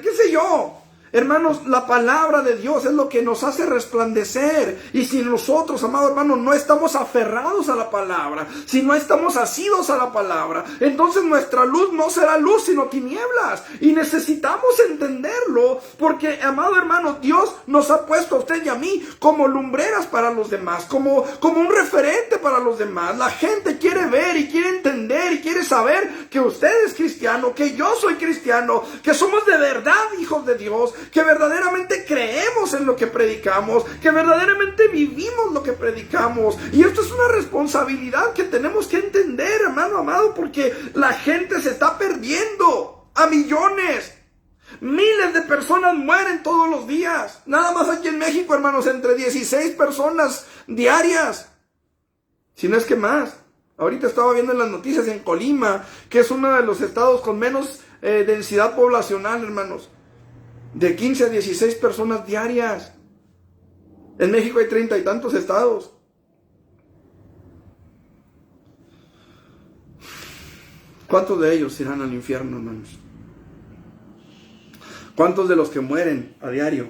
qué sé yo. Hermanos, la palabra de Dios es lo que nos hace resplandecer. Y si nosotros, amado hermano, no estamos aferrados a la palabra, si no estamos asidos a la palabra, entonces nuestra luz no será luz, sino tinieblas. Y necesitamos entenderlo, porque, amado hermano, Dios nos ha puesto a usted y a mí como lumbreras para los demás, como un referente para los demás. La gente quiere ver y quiere entender y quiere saber que usted es cristiano, que yo soy cristiano, que somos de verdad hijos de Dios, que verdaderamente creemos en lo que predicamos, que verdaderamente vivimos lo que predicamos. Y esto es una responsabilidad que tenemos que entender, hermano amado, porque la gente se está perdiendo a millones. Miles de personas mueren todos los días. Nada más aquí en México, hermanos, entre 16 personas diarias, si no es que más. Ahorita estaba viendo en las noticias en Colima, que es uno de los estados con menos densidad poblacional, hermanos. De 15 a 16 personas diarias. En México hay 30 y tantos estados. ¿Cuántos de ellos irán al infierno, hermanos? ¿Cuántos de los que mueren a diario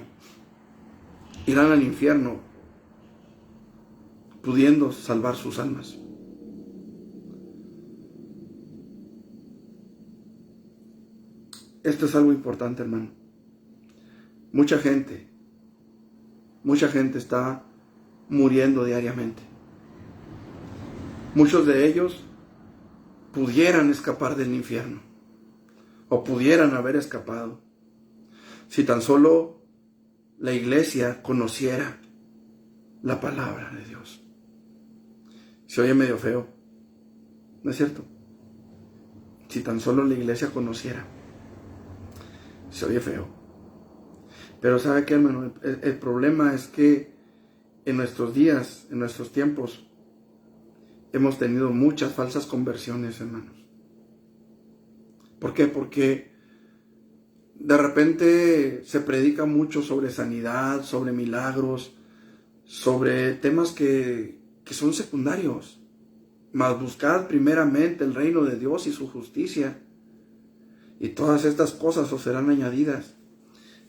irán al infierno pudiendo salvar sus almas? Esto es algo importante, hermano. Mucha gente está muriendo diariamente. Muchos de ellos pudieran escapar del infierno, o pudieran haber escapado, si tan solo la iglesia conociera la palabra de Dios. Se oye medio feo, ¿no es cierto? Si tan solo la iglesia conociera. Se oye feo. Pero ¿sabe qué, hermano? El problema es que en nuestros días, en nuestros tiempos, hemos tenido muchas falsas conversiones, hermanos. ¿Por qué? Porque de repente se predica mucho sobre sanidad, sobre milagros, sobre temas que son secundarios. Mas buscad primeramente el reino de Dios y su justicia, y todas estas cosas os serán añadidas.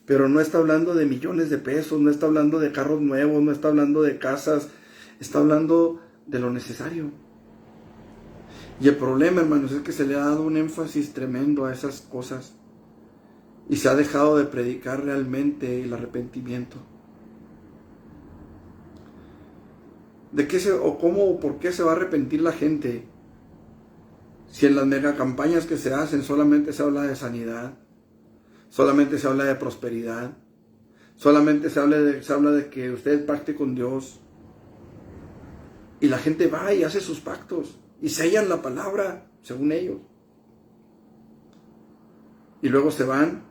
Pero no está hablando de millones de pesos, no está hablando de carros nuevos, no está hablando de casas, está hablando de lo necesario. Y el problema, hermanos, es que se le ha dado un énfasis tremendo a esas cosas y se ha dejado de predicar realmente el arrepentimiento. ¿De qué cómo o por qué se va a arrepentir la gente si en las mega campañas que se hacen solamente se habla de sanidad? Solamente se habla de prosperidad. Solamente se habla de que usted pacte con Dios. Y la gente va y hace sus pactos. Y sellan la palabra, según ellos. Y luego se van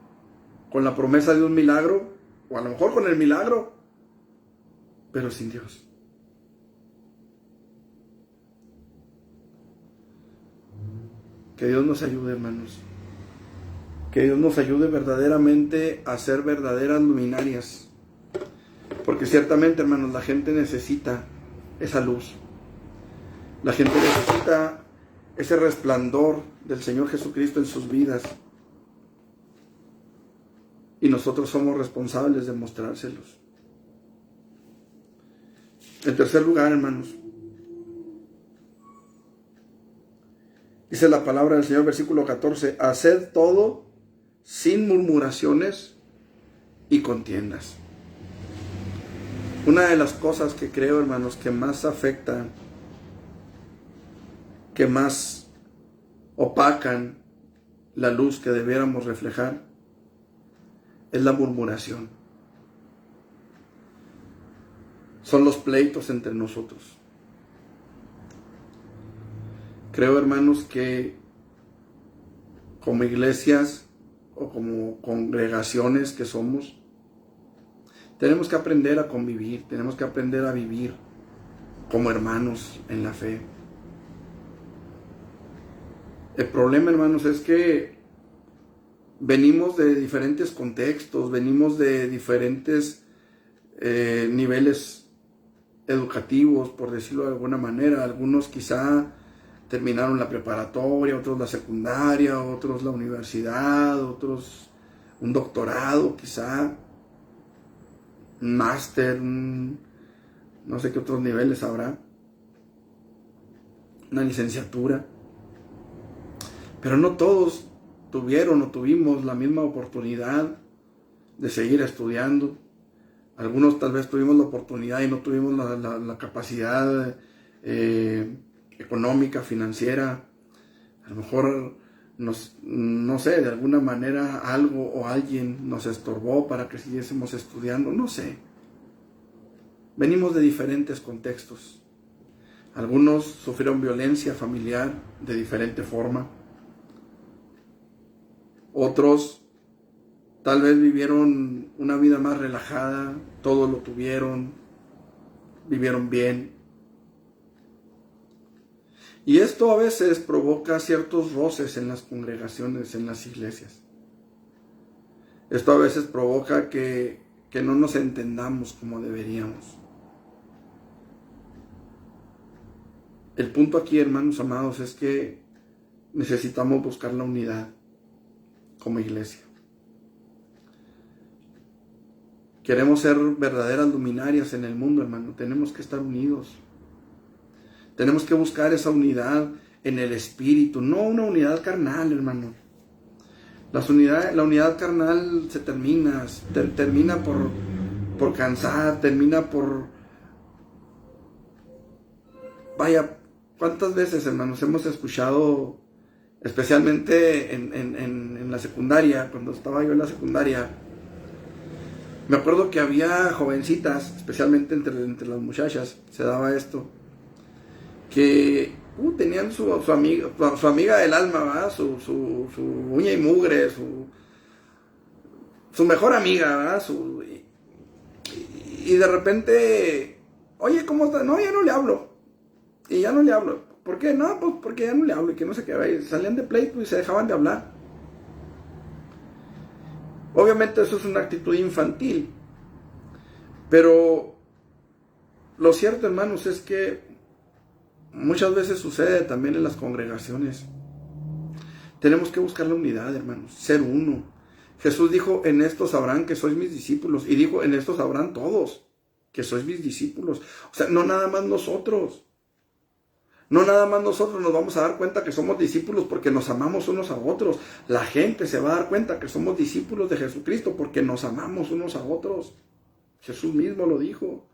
con la promesa de un milagro. O a lo mejor con el milagro. Pero sin Dios. Que Dios nos ayude, hermanos. Que Dios nos ayude verdaderamente a ser verdaderas luminarias. Porque ciertamente, hermanos, la gente necesita esa luz. La gente necesita ese resplandor del Señor Jesucristo en sus vidas. Y nosotros somos responsables de mostrárselos. En tercer lugar, hermanos, dice la palabra del Señor, versículo 14, haced todo sin murmuraciones y contiendas. Una de las cosas que creo, hermanos, que más afecta, que más opacan la luz que debiéramos reflejar es la murmuración. Son los pleitos entre nosotros. Creo, hermanos, que como iglesias o como congregaciones que somos, tenemos que aprender a convivir, tenemos que aprender a vivir como hermanos en la fe. El problema, hermanos, es que venimos de diferentes contextos, venimos de diferentes niveles educativos, por decirlo de alguna manera. Algunos quizá terminaron la preparatoria, otros la secundaria, otros la universidad, otros un doctorado quizá, un máster, no sé qué otros niveles habrá, una licenciatura. Pero no todos tuvieron o tuvimos la misma oportunidad de seguir estudiando. Algunos tal vez tuvimos la oportunidad y no tuvimos la capacidad económica, financiera. A lo mejor, no sé, de alguna manera algo o alguien nos estorbó para que siguiésemos estudiando, no sé. Venimos de diferentes contextos. Algunos sufrieron violencia familiar de diferente forma. Otros tal vez vivieron una vida más relajada, todo lo tuvieron, vivieron bien. Y esto a veces provoca ciertos roces en las congregaciones, en las iglesias. Esto a veces provoca que no nos entendamos como deberíamos. El punto aquí, hermanos amados, es que necesitamos buscar la unidad como iglesia. Queremos ser verdaderas luminarias en el mundo, hermano. Tenemos que estar unidos. Tenemos que buscar esa unidad en el espíritu, no una unidad carnal, hermano. La unidad carnal se termina por cansar, termina por... Vaya, ¿cuántas veces, hermanos, hemos escuchado, especialmente en la secundaria, cuando estaba yo en la secundaria? Me acuerdo que había jovencitas, especialmente entre las muchachas, se daba esto, que tenían su amiga del alma, ¿verdad? Su uña y mugre, su mejor amiga, ¿verdad? Y de repente, oye, ¿cómo está? No, ya no le hablo. Y ya no le hablo. ¿Por qué? No, pues porque ya no le hablo y que no sé qué. Salían de pleito y se dejaban de hablar. Obviamente eso es una actitud infantil. Pero lo cierto, hermanos, es que muchas veces sucede también en las congregaciones. Tenemos que buscar la unidad, hermanos, ser uno. Jesús dijo, en esto sabrán que sois mis discípulos. Y dijo, en esto sabrán todos que sois mis discípulos. O sea, no nada más nosotros. No nada más nosotros nos vamos a dar cuenta que somos discípulos porque nos amamos unos a otros. La gente se va a dar cuenta que somos discípulos de Jesucristo porque nos amamos unos a otros. Jesús mismo lo dijo.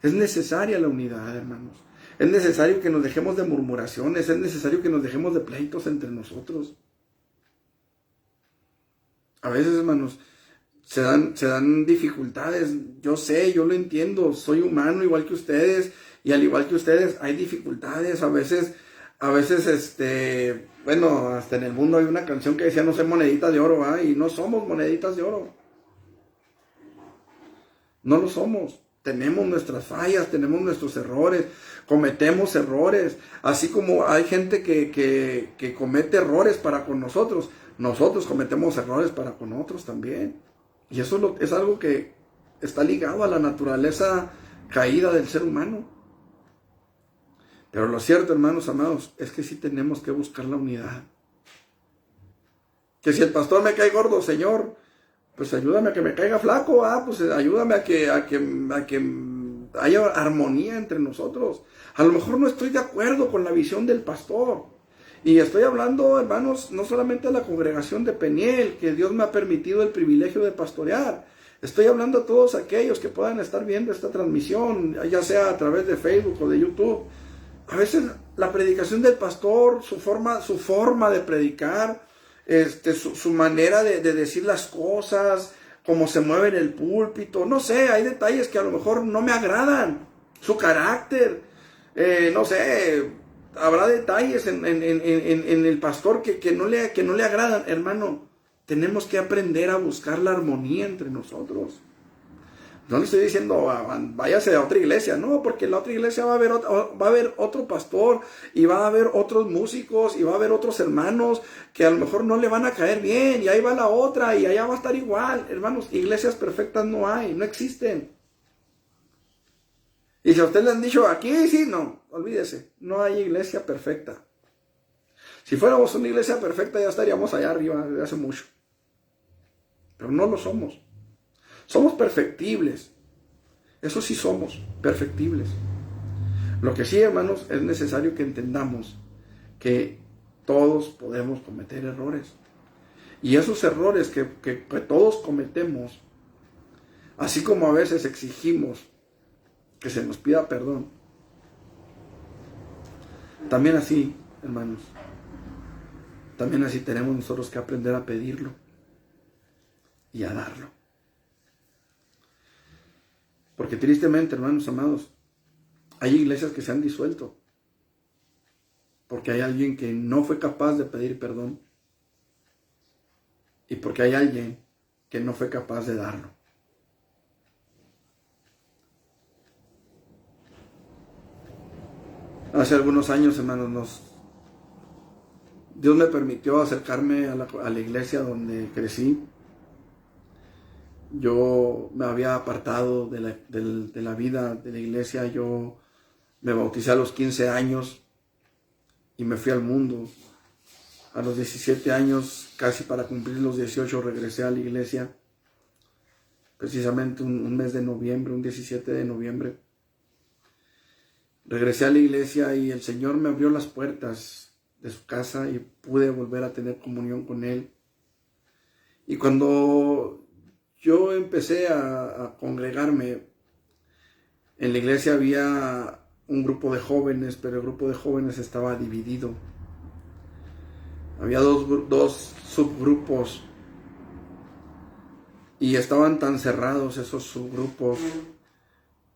Es necesaria la unidad, hermanos. Es necesario que nos dejemos de murmuraciones. Es necesario que nos dejemos de pleitos entre nosotros. A veces, hermanos, se dan dificultades. Yo sé, yo lo entiendo. Soy humano igual que ustedes. Y al igual que ustedes, hay dificultades. A veces, bueno, hasta en el mundo hay una canción que decía, no sé, moneditas de oro, ¿eh? Y no somos moneditas de oro. No lo somos. Tenemos nuestras fallas, tenemos nuestros errores, cometemos errores. Así como hay gente que comete errores para con nosotros, nosotros cometemos errores para con otros también. Y eso es algo que está ligado a la naturaleza caída del ser humano. Pero lo cierto, hermanos amados, es que sí tenemos que buscar la unidad. Que si el pastor me cae gordo, Señor, pues ayúdame a que me caiga flaco, pues ayúdame a que haya armonía entre nosotros. A lo mejor no estoy de acuerdo con la visión del pastor. Y estoy hablando, hermanos, no solamente de la congregación de Peniel, que Dios me ha permitido el privilegio de pastorear. Estoy hablando a todos aquellos que puedan estar viendo esta transmisión, ya sea a través de Facebook o de YouTube. A veces la predicación del pastor, su forma de predicar, su manera de decir las cosas, cómo se mueve en el púlpito, no sé, hay detalles que a lo mejor no me agradan. Su carácter, no sé, habrá detalles en el pastor que no le agradan. Hermano, tenemos que aprender a buscar la armonía entre nosotros. No le estoy diciendo váyase a otra iglesia, no, porque en la otra iglesia va a haber otro pastor y va a haber otros músicos y va a haber otros hermanos que a lo mejor no le van a caer bien, y ahí va la otra y allá va a estar igual. Hermanos, iglesias perfectas no hay, no existen. Y si a usted le han dicho aquí, sí, no, olvídese, no hay iglesia perfecta. Si fuéramos una iglesia perfecta ya estaríamos allá arriba desde hace mucho. Pero no lo somos. Somos perfectibles. Eso sí somos, perfectibles. Lo que sí, hermanos, es necesario que entendamos que todos podemos cometer errores. Y esos errores que todos cometemos, así como a veces exigimos que se nos pida perdón, también así, hermanos, también así tenemos nosotros que aprender a pedirlo y a darlo. Porque tristemente, hermanos amados, hay iglesias que se han disuelto porque hay alguien que no fue capaz de pedir perdón y porque hay alguien que no fue capaz de darlo. Hace algunos años, hermanos, Dios me permitió acercarme a la iglesia donde crecí. Yo me había apartado de la vida de la iglesia. Yo me bauticé a los 15 años y me fui al mundo. A los 17 años, casi para cumplir los 18, regresé a la iglesia. Precisamente un mes de noviembre, un 17 de noviembre. Regresé a la iglesia y el Señor me abrió las puertas de su casa y pude volver a tener comunión con Él. Y cuando yo empecé a congregarme, en la iglesia había un grupo de jóvenes, pero el grupo de jóvenes estaba dividido. Había dos subgrupos y estaban tan cerrados esos subgrupos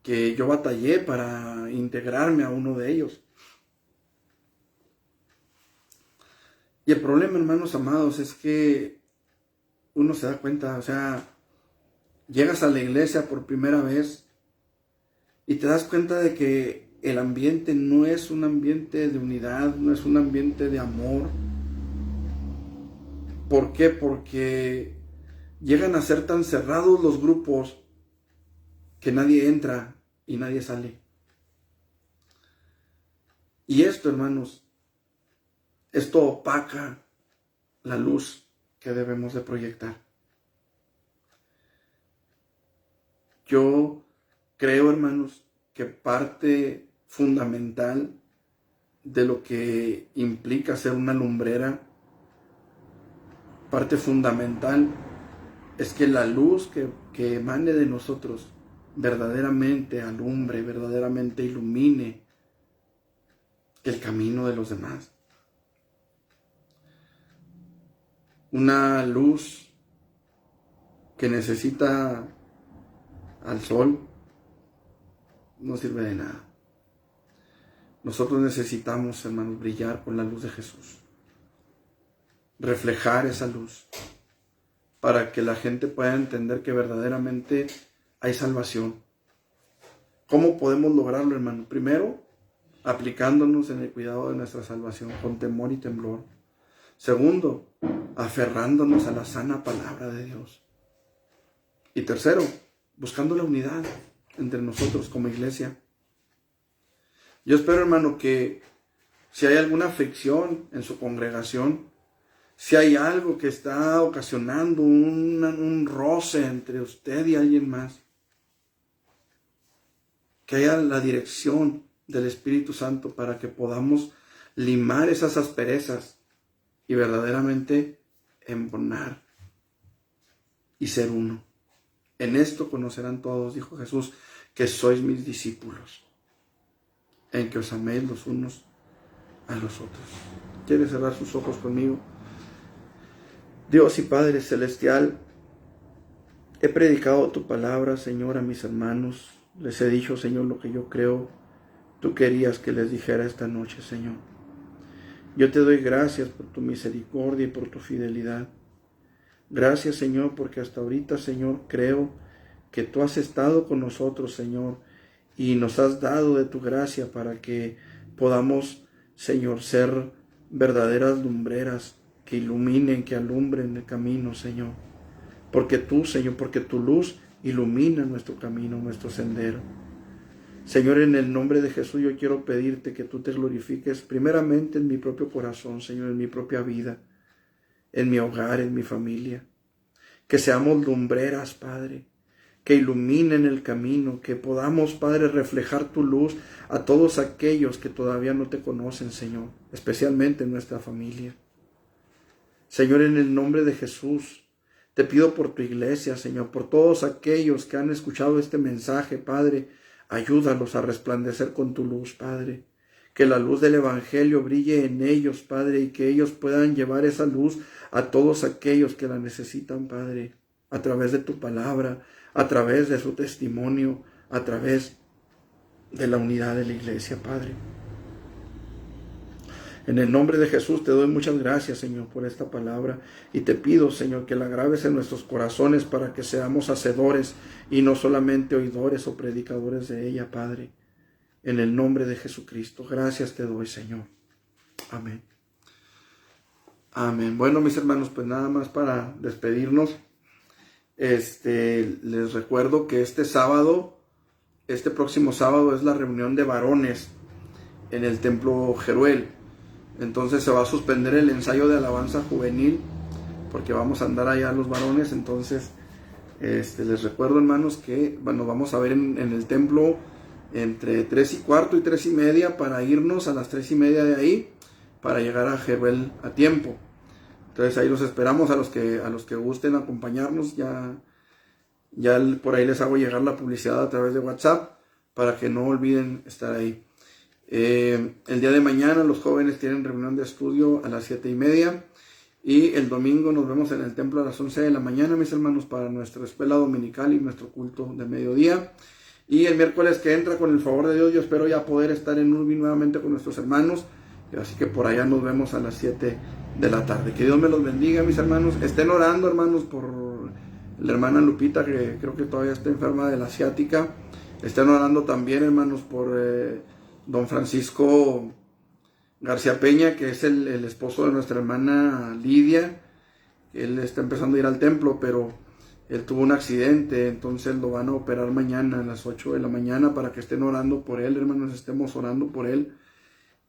que yo batallé para integrarme a uno de ellos. Y el problema, hermanos amados, es que uno se da cuenta, o sea, llegas a la iglesia por primera vez y te das cuenta de que el ambiente no es un ambiente de unidad, no es un ambiente de amor. ¿Por qué? Porque llegan a ser tan cerrados los grupos que nadie entra y nadie sale. Y esto, hermanos, esto opaca la luz que debemos de proyectar. Yo creo, hermanos, que parte fundamental de lo que implica ser una lumbrera, parte fundamental es que la luz que emane de nosotros verdaderamente alumbre, verdaderamente ilumine el camino de los demás. Una luz que necesita al sol no sirve de nada. Nosotros necesitamos, hermanos, brillar con la luz de Jesús. Reflejar esa luz para que la gente pueda entender que verdaderamente hay salvación. ¿Cómo podemos lograrlo, hermano? Primero, aplicándonos en el cuidado de nuestra salvación con temor y temblor. Segundo, aferrándonos a la sana palabra de Dios. Y tercero, buscando la unidad entre nosotros como iglesia. Yo espero, hermano, que si hay alguna fricción en su congregación, si hay algo que está ocasionando un roce entre usted y alguien más, que haya la dirección del Espíritu Santo para que podamos limar esas asperezas y verdaderamente embonar y ser uno. En esto conocerán todos, dijo Jesús, que sois mis discípulos, en que os améis los unos a los otros. ¿Quiere cerrar sus ojos conmigo? Dios y Padre Celestial, he predicado tu palabra, Señor, a mis hermanos. Les he dicho, Señor, lo que yo creo tú querías que les dijera esta noche, Señor. Yo te doy gracias por tu misericordia y por tu fidelidad. Gracias, Señor, porque hasta ahorita, Señor, creo que tú has estado con nosotros, Señor, y nos has dado de tu gracia para que podamos, Señor, ser verdaderas lumbreras que iluminen, que alumbren el camino, Señor. Porque tú, Señor, porque tu luz ilumina nuestro camino, nuestro sendero. Señor, en el nombre de Jesús yo quiero pedirte que tú te glorifiques primeramente en mi propio corazón, Señor, en mi propia vida, en mi hogar, en mi familia. Que seamos lumbreras, Padre, que iluminen el camino, que podamos, Padre, reflejar tu luz a todos aquellos que todavía no te conocen, Señor, especialmente en nuestra familia. Señor, en el nombre de Jesús, te pido por tu iglesia, Señor, por todos aquellos que han escuchado este mensaje, Padre, ayúdalos a resplandecer con tu luz, Padre. Que la luz del Evangelio brille en ellos, Padre, y que ellos puedan llevar esa luz a todos aquellos que la necesitan, Padre, a través de tu palabra, a través de su testimonio, a través de la unidad de la iglesia, Padre. En el nombre de Jesús te doy muchas gracias, Señor, por esta palabra, y te pido, Señor, que la grabes en nuestros corazones para que seamos hacedores y no solamente oidores o predicadores de ella, Padre. En el nombre de Jesucristo, gracias te doy, Señor. Amén. Amén. Bueno, mis hermanos, pues nada más para despedirnos. Les recuerdo que este próximo sábado es la reunión de varones en el Templo Jeruel. Entonces se va a suspender el ensayo de alabanza juvenil porque vamos a andar allá los varones. Entonces les recuerdo, hermanos, que bueno, vamos a ver en el templo entre 3:15 y 3:30 para irnos a las 3:30 de ahí para llegar a Jeruel a tiempo. Entonces ahí los esperamos a los que gusten acompañarnos. Ya por ahí les hago llegar la publicidad a través de WhatsApp para que no olviden estar ahí. El día de mañana los jóvenes tienen reunión de estudio a las 7:30 y el domingo nos vemos en el templo a las 11 de la mañana, mis hermanos, para nuestra escuela dominical y nuestro culto de mediodía. Y el miércoles que entra, con el favor de Dios, yo espero ya poder estar en Urbi nuevamente con nuestros hermanos. Así que por allá nos vemos a las 7 de la tarde. Que Dios me los bendiga, mis hermanos. Estén orando, hermanos, por la hermana Lupita, que creo que todavía está enferma de la ciática. Estén orando también, hermanos, por don Francisco García Peña, que es el esposo de nuestra hermana Lidia. Él está empezando a ir al templo, pero él tuvo un accidente, entonces lo van a operar mañana a las 8 de la mañana para que estén orando por él, hermanos, estemos orando por él.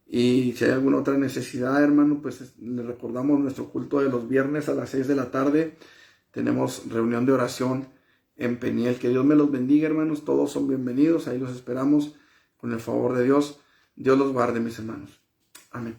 Y si hay alguna otra necesidad, hermano, pues le recordamos nuestro culto de los viernes a las 6 de la tarde. Tenemos reunión de oración en Peniel. Que Dios me los bendiga, hermanos. Todos son bienvenidos. Ahí los esperamos con el favor de Dios. Dios los guarde, mis hermanos. Amén.